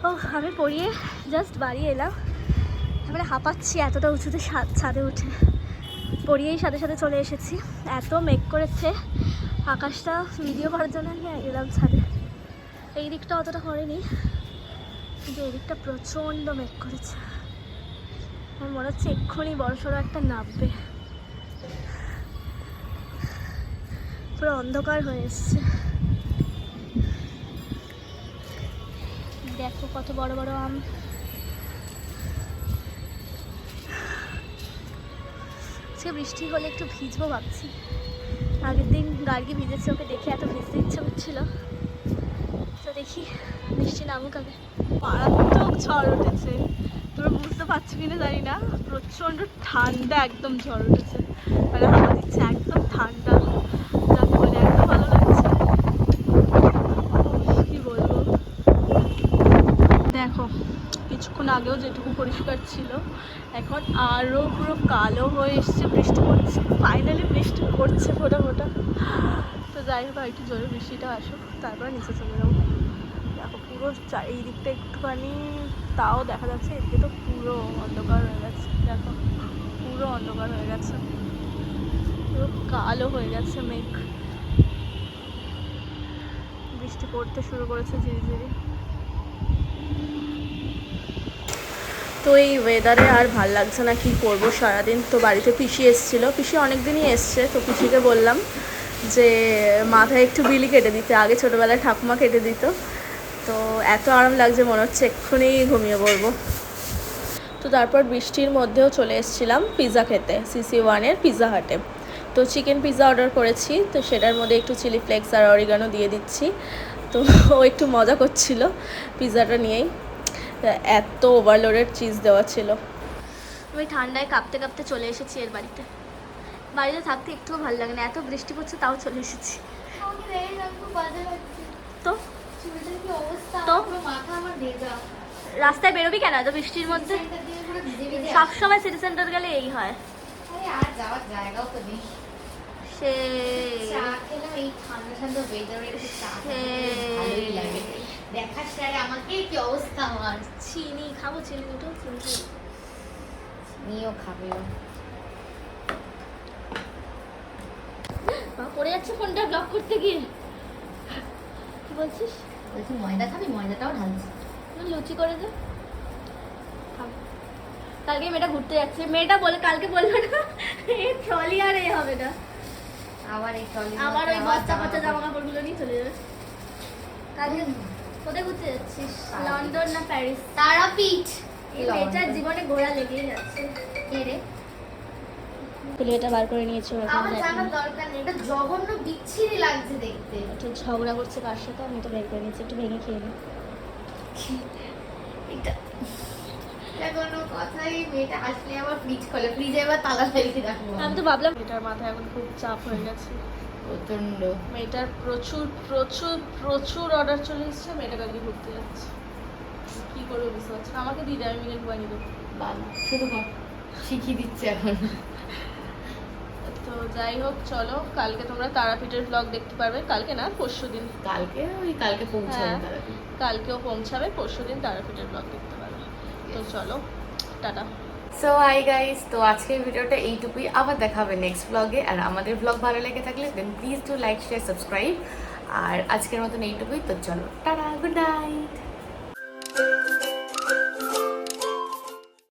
ও আমি পড়িয়ে জাস্ট বাড়ি এলাম, তারপরে হাঁপাচ্ছি এতটা উঁচুতে ছাদে উঠে। পড়িয়েই সাথে সাথে চলে এসেছি, এত মেঘ করেছে আকাশটা, ভিডিও করার জন্য আমি এলাম ছাদে। এই দিকটা অতটা করেনি, কিন্তু এই দিকটা প্রচণ্ড মেঘ করেছে। আমার মনে হচ্ছে এক্ষুনি বড়সড় একটা নামবে, পুরো অন্ধকার হয়ে এসছে। দেখো কত বড় বড় আম। আজকে বৃষ্টি হলে একটু ভিজবো ভাবছি। আগের দিন গার্গি ভিজেছে, ওকে দেখে এত ভিজতে ইচ্ছে করছিল, তো দেখি বৃষ্টি নামুক আগে। মারাত্মক ঝড় উঠেছে, তোমরা বুঝতে পারছো কিনা জানি না, প্রচণ্ড ঠান্ডা, একদম ঝড় উঠেছে, মানে হাওয়া দিচ্ছে একদম ঠান্ডা, যাকে বলে এত ভালো লাগছে কি বলবো। দেখো কিছুক্ষণ আগেও যেটুকু পরিষ্কার ছিল এখন আরও পুরো কালো হয়ে এসছে, বৃষ্টি পড়ছে, ফাইনালি বৃষ্টি পড়ছে ফোটা ফোটা। তো যাই হোক একটু জোরে বৃষ্টিটা আসুক, তারপর নিচে চলে যাবো। দেখো পুরো এই দিকটা একটুখানি তাও দেখা যাচ্ছে, এদিকে তো পুরো অন্ধকার হয়ে গেছে, দেখো পুরো অন্ধকার হয়ে গেছে, পুরো কালো হয়ে গেছে মেঘ, বৃষ্টি পড়তে শুরু করেছে ধীরে ধীরে। তো এই ওয়েদারে আর ভাল লাগছে না, কি করবো সারাদিন। তো বাড়িতে পিসি এসেছিলো, পিসি অনেক দিনই এসছে, তো পিসিকে বললাম যে মাথায় একটু বিলি কেটে দিতে, আগে ছোটোবেলায় ঠাকুমা কেটে দিত, তো এত আরাম লাগছে মনে হচ্ছে এক্ষুনি ঘুমিয়ে পড়বো। তো তারপর বৃষ্টির মধ্যেও চলে এসেছিলাম পিৎজা খেতে, CC1-এর পিৎজা হাটে। তো চিকেন পিৎজা অর্ডার করেছি, তো সেটার মধ্যে একটু চিলি ফ্লেক্স আর অরিগানো দিয়ে দিচ্ছি। তো ও একটু মজা করছিল পিৎজাটা নিয়েই, এত ওভারলোডেড চিজ দেওয়া ছিল। আমি ঠান্ডায় কাঁপতে কাঁপতে চলে এসেছি এর বাড়িতে। বাড়িতে থাকতে একটুও ভালো লাগে না, এত বৃষ্টি পড়ছে তাও চলে এসেছি। তো তো রাস্তায় বেরোবি কেন এত বৃষ্টির মধ্যে? সবসময় সিটি সেন্টার গেলে এই হয়। সে চিনি খাবো, চিনি উঠো, নিও খাবে। পড়ে যাচ্ছে ফোনটা ব্লক করতে গিয়ে। কি বলছিস? বলছি ময়দা খাবি? ময়দাটাও ঢালছি। লুচি করে দে। কালকে মেয়েটা ঘুরতে যাচ্ছে, মেয়েটা বলে কালকে বললো না এই ট্রলি আর এ হবে না, আবার এই ট্রলি, আবার ওই বস্তা পচা জামা কাপড়গুলো নিয়ে চলে যাবে। কালকে কোথায় ঘুরতে যাচ্ছিস? লন্ডন না প্যারিস? তারাপীঠ। এই মেয়েটার জীবনে ঘোরা লেগেই যাচ্ছে। কে রে? এটা বার করে নিয়েছো? আমার জানার দরকার নেই, এটা জঘন্য বিচ্ছিরি লাগছে দেখতে। একটু ঝগড়া করছে কার সাথে, আমি তো বের করে নিয়েছি, একটু ভেঙে খেয়ে নি। এটা কোনো কথাই, মেয়েটা আসলে আবার ফ্রিজ খোলে, ফ্রিজে এবার তালা ফেলে রাখবো। আমি তো ভাবলাম মেয়েটার মাথায় এখন খুব চাপ হয়ে গেছে প্রচন্ড। মেয়েটার প্রচুর প্রচুর প্রচুর অর্ডার চলে এসছে, মেয়েটা কালকে ঘুরতে যাচ্ছে, কি করবো বুঝতে পারছি না। আমাকে দিয়ে দেয়, আমি মিলে বানিয়ে দেবো। বাবা শুধু শিখিয়ে দিচ্ছে এখন। তো যাই হোক চলো, কালকে তোমরা তারাপীঠের ব্লগ দেখতে পারবে, কালকে না পরশুদিন। কালকে পৌঁছাবে হ্যাঁ, তারাপীঠ। কালকেও পৌঁছাবে, পরশুদিন তারাপীঠের ব্লগ দেখতে পারবে। তো চলো টাটা। সো হাই গাইস, তো আজকের ভিডিওটা এইটুকুই, আবার দেখা হবে নেক্সট ব্লগে। আর আমাদের ব্লগ ভালো লেগে থাকলে then please do like, share, subscribe. আর আজকের মতন এইটুকুই, তো চলো টাটা, গুড নাইট।